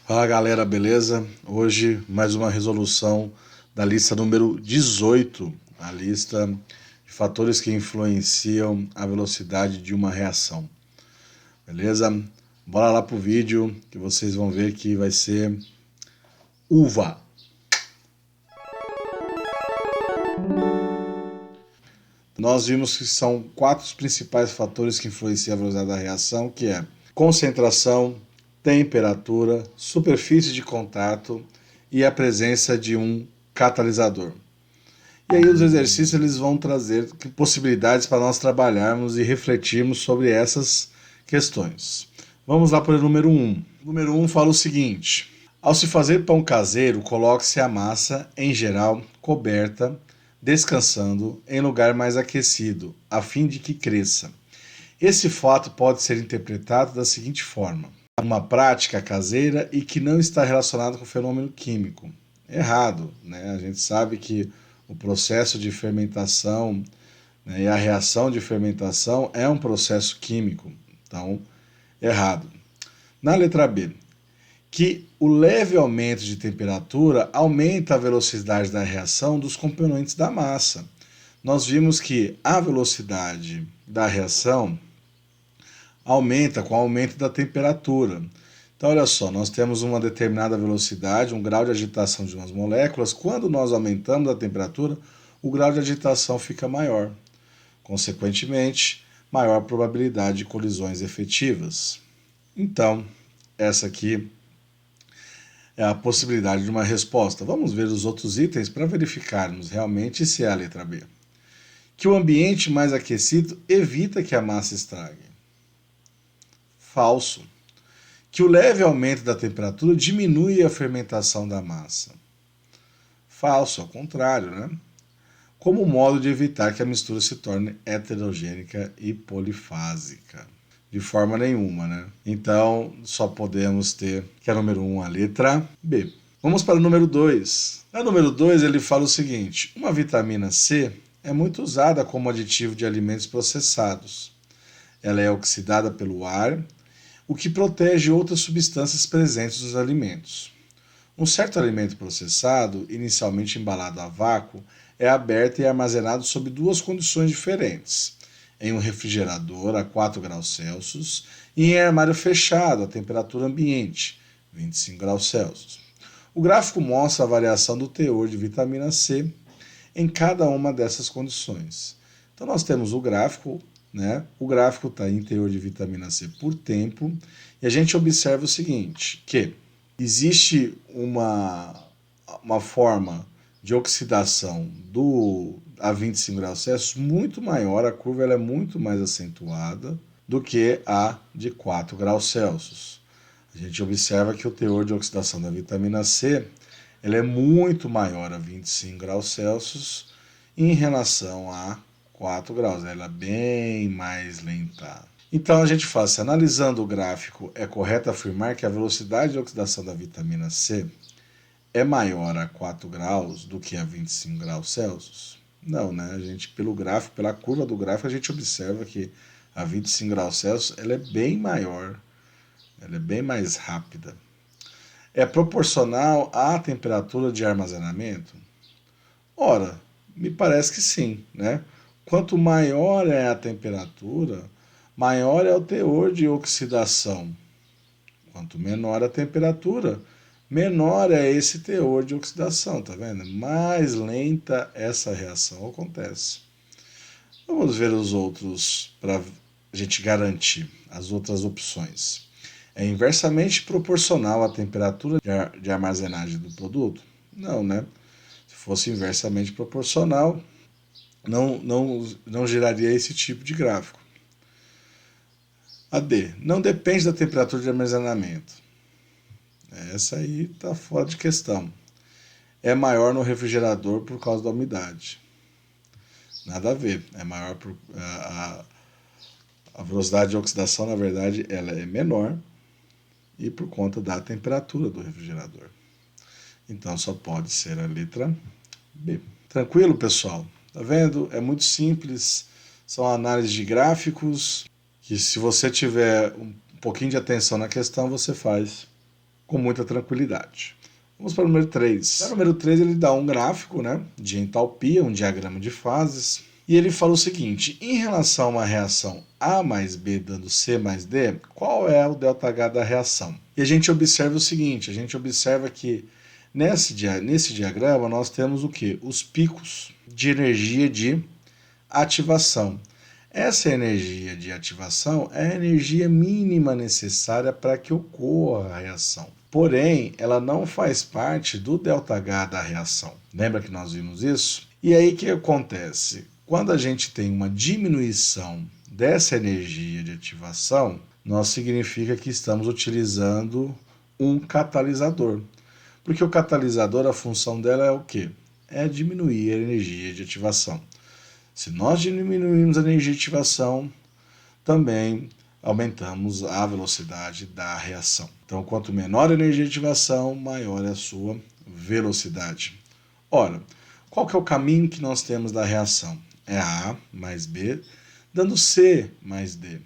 Fala galera, beleza? Hoje mais uma resolução da lista número 18, a lista de fatores que influenciam a velocidade de uma reação. Beleza? Bora lá pro vídeo que vocês vão ver que vai ser uva. Nós vimos que são 4 os principais fatores que influenciam a velocidade da reação, que é concentração, temperatura, superfície de contato e a presença de um catalisador. E aí os exercícios eles vão trazer possibilidades para nós trabalharmos e refletirmos sobre essas questões. Vamos lá para o número 1. O número 1 fala o seguinte: ao se fazer pão caseiro, coloque-se a massa, em geral, coberta, descansando em lugar mais aquecido, a fim de que cresça. Esse fato pode ser interpretado da seguinte forma: uma prática caseira e que não está relacionada com o fenômeno químico. Errado, né? A gente sabe que o processo de fermentação, né, e a reação de fermentação é um processo químico. Então, errado. Na letra B, que o leve aumento de temperatura aumenta a velocidade da reação dos componentes da massa. Nós vimos que a velocidade da reação aumenta com o aumento da temperatura. Então, olha só, nós temos uma determinada velocidade, um grau de agitação de umas moléculas. Quando nós aumentamos a temperatura, o grau de agitação fica maior. Consequentemente, maior probabilidade de colisões efetivas. Então, essa aqui é a possibilidade de uma resposta. Vamos ver os outros itens para verificarmos realmente se é a letra B. Que o ambiente mais aquecido evita que a massa estrague. Falso. Que o leve aumento da temperatura diminui a fermentação da massa. Falso, ao contrário, né? Como modo de evitar que a mistura se torne heterogênica e polifásica. De forma nenhuma, né? Então, só podemos ter que a número 1, a letra B. Vamos para o número 2. Na número 2, ele fala o seguinte: uma vitamina C é muito usada como aditivo de alimentos processados. Ela é oxidada pelo ar, o que protege outras substâncias presentes nos alimentos. Um certo alimento processado, inicialmente embalado a vácuo, é aberto e armazenado sob duas condições diferentes: em um refrigerador a 4 graus Celsius e em armário fechado a temperatura ambiente, 25 graus Celsius. O gráfico mostra a variação do teor de vitamina C em cada uma dessas condições. Então nós temos o gráfico, né? O gráfico está em teor de vitamina C por tempo, e a gente observa o seguinte, que existe uma forma de oxidação a 25 graus Celsius muito maior, a curva ela é muito mais acentuada do que a de 4 graus Celsius. A gente observa que o teor de oxidação da vitamina C ela é muito maior a 25 graus Celsius em relação a 4 graus, ela é bem mais lenta. Então a gente faz, analisando o gráfico, é correto afirmar que a velocidade de oxidação da vitamina C é maior a 4 graus do que a 25 graus Celsius? Não, né? A gente, pelo gráfico, pela curva do gráfico, a gente observa que a 25 graus Celsius ela é bem maior, ela é bem mais rápida. É proporcional à temperatura de armazenamento? Ora, me parece que sim, né? Quanto maior é a temperatura, maior é o teor de oxidação. Quanto menor a temperatura, menor é esse teor de oxidação, tá vendo? Mais lenta essa reação acontece. Vamos ver os outros para a gente garantir as outras opções. É inversamente proporcional à temperatura de armazenagem do produto? Não, né? Se fosse inversamente proporcional, não geraria esse tipo de gráfico. A D, não depende da temperatura de armazenamento. Essa aí está fora de questão. É maior no refrigerador por causa da umidade. Nada a ver. É maior por, a velocidade de oxidação, na verdade, ela é menor e por conta da temperatura do refrigerador. Então só pode ser a letra B. Tranquilo, pessoal? Tá vendo? É muito simples. São análises de gráficos que, se você tiver um pouquinho de atenção na questão, você faz. com muita tranquilidade. Vamos para o número 3. O número 3 ele dá um gráfico, né, de entalpia, um diagrama de fases, e ele fala o seguinte: em relação a uma reação A mais B dando C mais D, qual é o ΔH da reação? E a gente observa o seguinte, a gente observa que nesse diagrama nós temos o quê? Os picos de energia de ativação. Essa energia de ativação é a energia mínima necessária para que ocorra a reação. Porém, ela não faz parte do ΔH da reação. Lembra que nós vimos isso? E aí o que acontece? Quando a gente tem uma diminuição dessa energia de ativação, nós significa que estamos utilizando um catalisador. Porque o catalisador, a função dela é o quê? É diminuir a energia de ativação. Se nós diminuirmos a energia de ativação, também aumentamos a velocidade da reação. Então, quanto menor a energia de ativação, maior é a sua velocidade. Ora, qual que é o caminho que nós temos da reação? É A mais B, dando C mais D.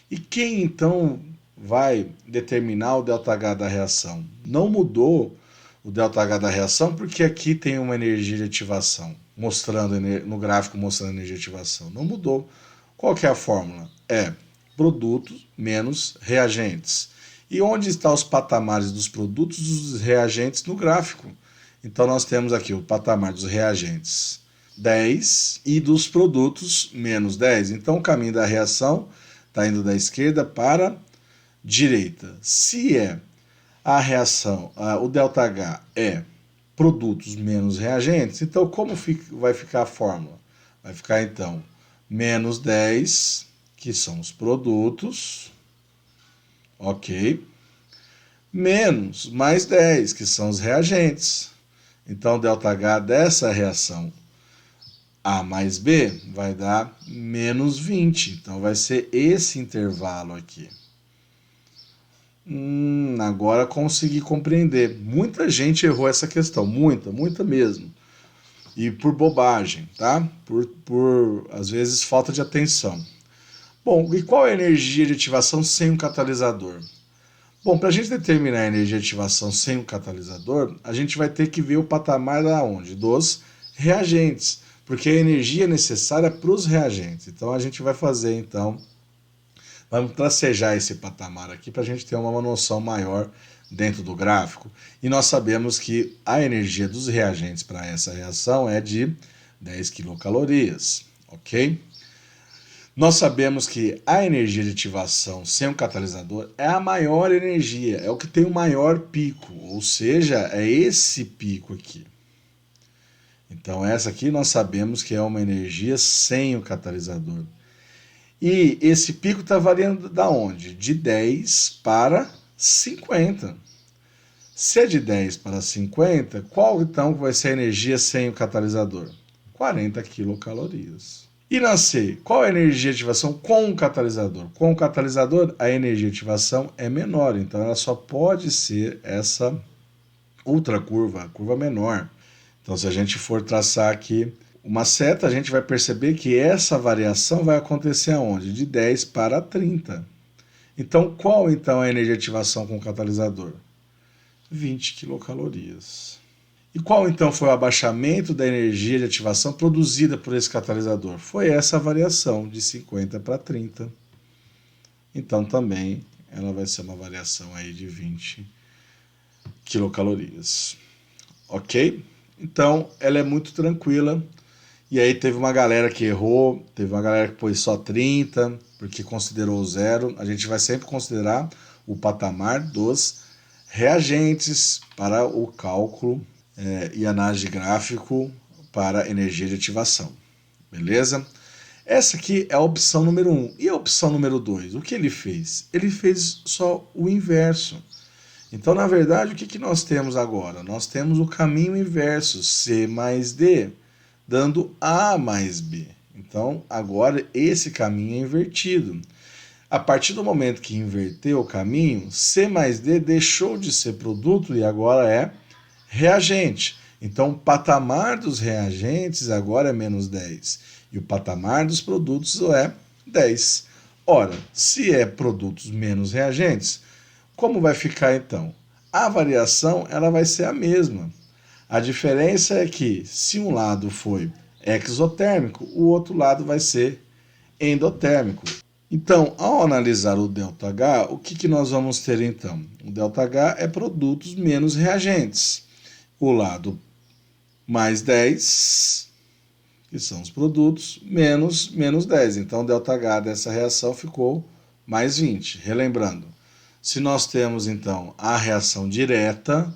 E quem, então, vai determinar o ΔH da reação? Não mudou o ΔH da reação porque aqui tem uma energia de ativação, mostrando no gráfico mostrando a energia de ativação. Não mudou. Qual que é a fórmula? É produtos menos reagentes. E onde estão os patamares dos produtos e dos reagentes no gráfico? Então nós temos aqui o patamar dos reagentes 10 e dos produtos menos 10. Então o caminho da reação está indo da esquerda para a direita. Se é a reação, o ΔH é produtos menos reagentes, então como vai ficar a fórmula? Vai ficar então menos 10, que são os produtos, ok, menos mais 10, que são os reagentes. Então, o ΔH dessa reação A mais B vai dar menos 20. Então, vai ser esse intervalo aqui. Agora consegui compreender. Muita gente errou essa questão. Muita mesmo. E por bobagem, tá? Por às vezes, falta de atenção. Bom, e qual é a energia de ativação sem um catalisador? Bom, para a gente determinar a energia de ativação sem um catalisador, a gente vai ter que ver o patamar da onde? Dos reagentes, porque a energia é necessária para os reagentes. Então a gente vai fazer, então, vamos tracejar esse patamar aqui para a gente ter uma noção maior dentro do gráfico. E nós sabemos que a energia dos reagentes para essa reação é de 10 quilocalorias, ok? Nós sabemos que a energia de ativação sem um catalisador é a maior energia, é o que tem o maior pico, ou seja, é esse pico aqui. Então essa aqui nós sabemos que é uma energia sem o catalisador. E esse pico está variando da onde? De 10 para 50. Se é de 10 para 50, qual então vai ser a energia sem o catalisador? 40 quilocalorias. E na C, qual é a energia de ativação com o catalisador? Com o catalisador, a energia de ativação é menor, então ela só pode ser essa outra curva, a curva menor. Então, se a gente for traçar aqui uma seta, a gente vai perceber que essa variação vai acontecer aonde? De 10 para 30. Então, qual então é a energia de ativação com o catalisador? 20 quilocalorias. E qual então foi o abaixamento da energia de ativação produzida por esse catalisador? Foi essa variação de 50 para 30. Então também ela vai ser uma variação aí de 20 quilocalorias. Ok? Então ela é muito tranquila. E aí teve uma galera que errou, teve uma galera que pôs só 30, porque considerou zero. A gente vai sempre considerar o patamar dos reagentes para o cálculo e análise de gráfico para energia de ativação. Beleza? Essa aqui é a opção número 1. E a opção número 2? O que ele fez? Ele fez só o inverso. Então, na verdade, o que nós temos agora? Nós temos o caminho inverso, C mais D, dando A mais B. Então, agora esse caminho é invertido. A partir do momento que inverteu o caminho, C mais D deixou de ser produto e agora é reagente. Então, o patamar dos reagentes agora é menos 10 e o patamar dos produtos é 10. Ora, se é produtos menos reagentes, como vai ficar então? a variação ela vai ser a mesma. A diferença é que se um lado foi exotérmico, o outro lado vai ser endotérmico. Então, ao analisar o ΔH, o que nós vamos ter então? O ΔH é produtos menos reagentes. O lado mais 10, que são os produtos, menos 10. Então, o ΔH dessa reação ficou mais 20. Relembrando, se nós temos então a reação direta,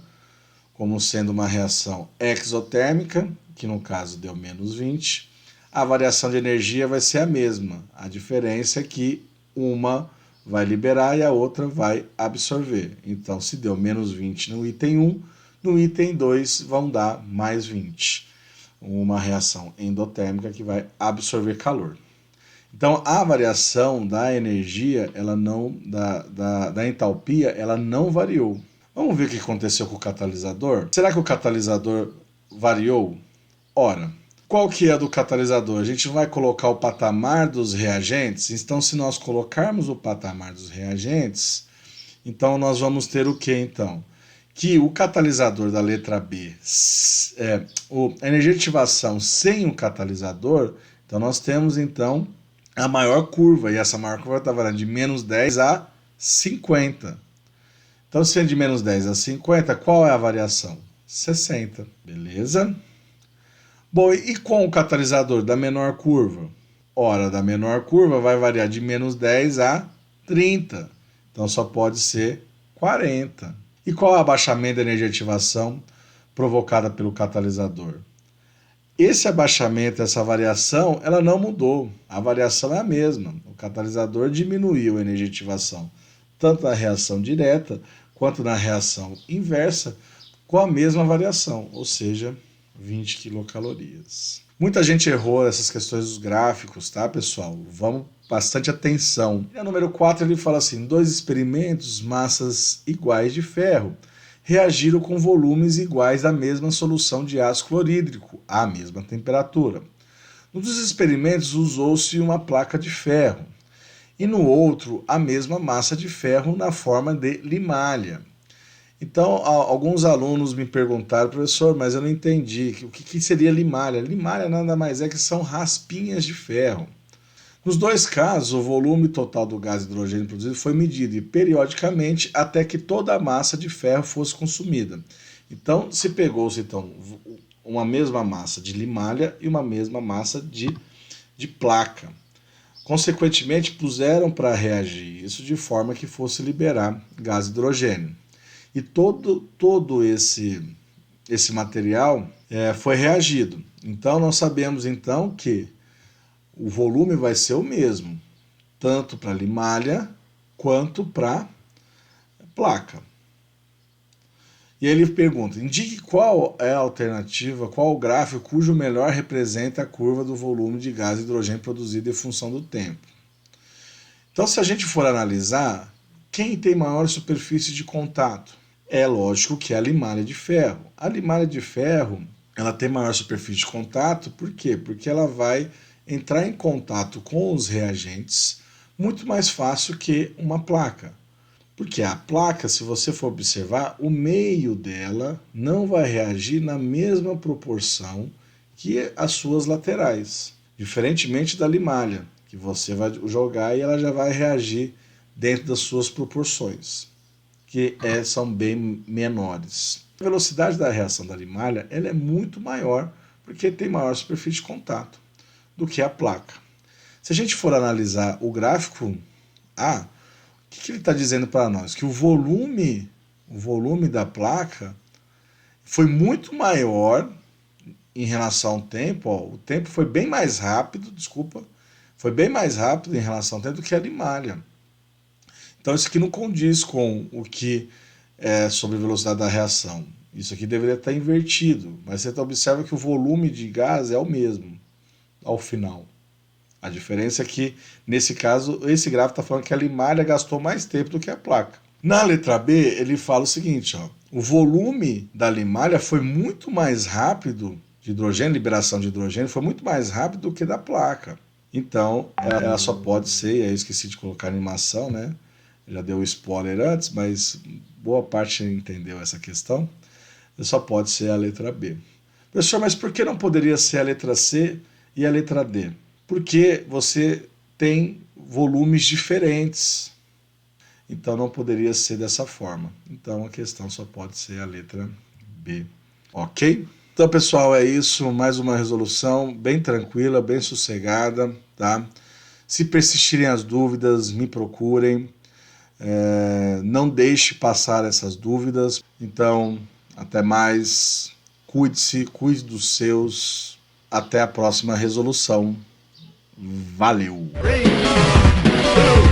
como sendo uma reação exotérmica, que no caso deu menos 20, a variação de energia vai ser a mesma. A diferença é que uma vai liberar e a outra vai absorver. Então, se deu menos 20 no item 1, no item 2 vão dar mais 20. Uma reação endotérmica que vai absorver calor. Então, a variação da energia, ela não, da entalpia, ela não variou. Vamos ver o que aconteceu com o catalisador? Será que o catalisador variou? Ora, qual que é do catalisador? A gente vai colocar o patamar dos reagentes. Então, se nós colocarmos o patamar dos reagentes, então nós vamos ter o que então? Que o catalisador da letra B, a energia de ativação sem o catalisador, então nós temos então a maior curva, e essa maior curva está variando de menos 10 a 50. Então, sendo de menos 10 a 50, qual é a variação? 60, beleza? Bom, e com o catalisador da menor curva? Ora, da menor curva vai variar de menos 10 a 30. Então só pode ser 40. E qual é o abaixamento da energia de ativação provocada pelo catalisador? Esse abaixamento, essa variação, ela não mudou. A variação é a mesma. O catalisador diminuiu a energia de ativação, tanto na reação direta quanto na reação inversa, com a mesma variação, ou seja, 20 quilocalorias. Muita gente errou essas questões dos gráficos, tá, pessoal? Vamos bastante atenção. E a número 4 ele fala assim: 2 experimentos, massas iguais de ferro, reagiram com volumes iguais da mesma solução de ácido clorídrico, à mesma temperatura. Num dos experimentos usou-se uma placa de ferro, e no outro a mesma massa de ferro na forma de limalha. Então, alguns alunos me perguntaram, professor, mas eu não entendi, o que seria limalha? Limalha nada mais é que são raspinhas de ferro. Nos dois casos, o volume total do gás hidrogênio produzido foi medido e periodicamente até que toda a massa de ferro fosse consumida. Então, se pegou-se então, uma mesma massa de limalha e uma mesma massa de placa. Consequentemente, puseram para reagir isso de forma que fosse liberar gás hidrogênio. E todo esse material foi reagido. Então, nós sabemos então que o volume vai ser o mesmo, tanto para limalha quanto para placa. E aí ele pergunta: indique qual é a alternativa, qual o gráfico cujo melhor representa a curva do volume de gás hidrogênio produzido em função do tempo. Então, se a gente for analisar, quem tem maior superfície de contato? É lógico que é a limalha de ferro. A limalha de ferro, ela tem maior superfície de contato, por quê? Porque ela vai entrar em contato com os reagentes muito mais fácil que uma placa. Porque a placa, se você for observar, o meio dela não vai reagir na mesma proporção que as suas laterais. Diferentemente da limalha, que você vai jogar e ela já vai reagir dentro das suas proporções, que são bem menores. A velocidade da reação da limalha ela é muito maior porque tem maior superfície de contato do que a placa. Se a gente for analisar o gráfico A, o que ele está dizendo para nós? Que o volume da placa foi muito maior em relação ao tempo. O tempo foi bem mais rápido, foi bem mais rápido em relação ao tempo do que a limalha. Então isso aqui não condiz com o que é sobre a velocidade da reação. Isso aqui deveria estar invertido, mas você observa que o volume de gás é o mesmo ao final. A diferença é que, nesse caso, esse gráfico está falando que a limalha gastou mais tempo do que a placa. Na letra B, ele fala o seguinte, ó, o volume da limalha foi muito mais rápido, de hidrogênio, liberação de hidrogênio, foi muito mais rápido do que da placa. Então, ela só pode ser, eu esqueci de colocar a animação, né? Já deu spoiler antes, mas boa parte entendeu essa questão. Só pode ser a letra B. Professor, mas por que não poderia ser a letra C e a letra D? Porque você tem volumes diferentes. Então não poderia ser dessa forma. Então a questão só pode ser a letra B. Ok? Então, pessoal, é isso. Mais uma resolução bem tranquila, bem sossegada, tá? Se persistirem as dúvidas, me procurem. Não deixe passar essas dúvidas. Então, até mais. Cuide-se, cuide dos seus. Até a próxima resolução. Valeu! 3, 2,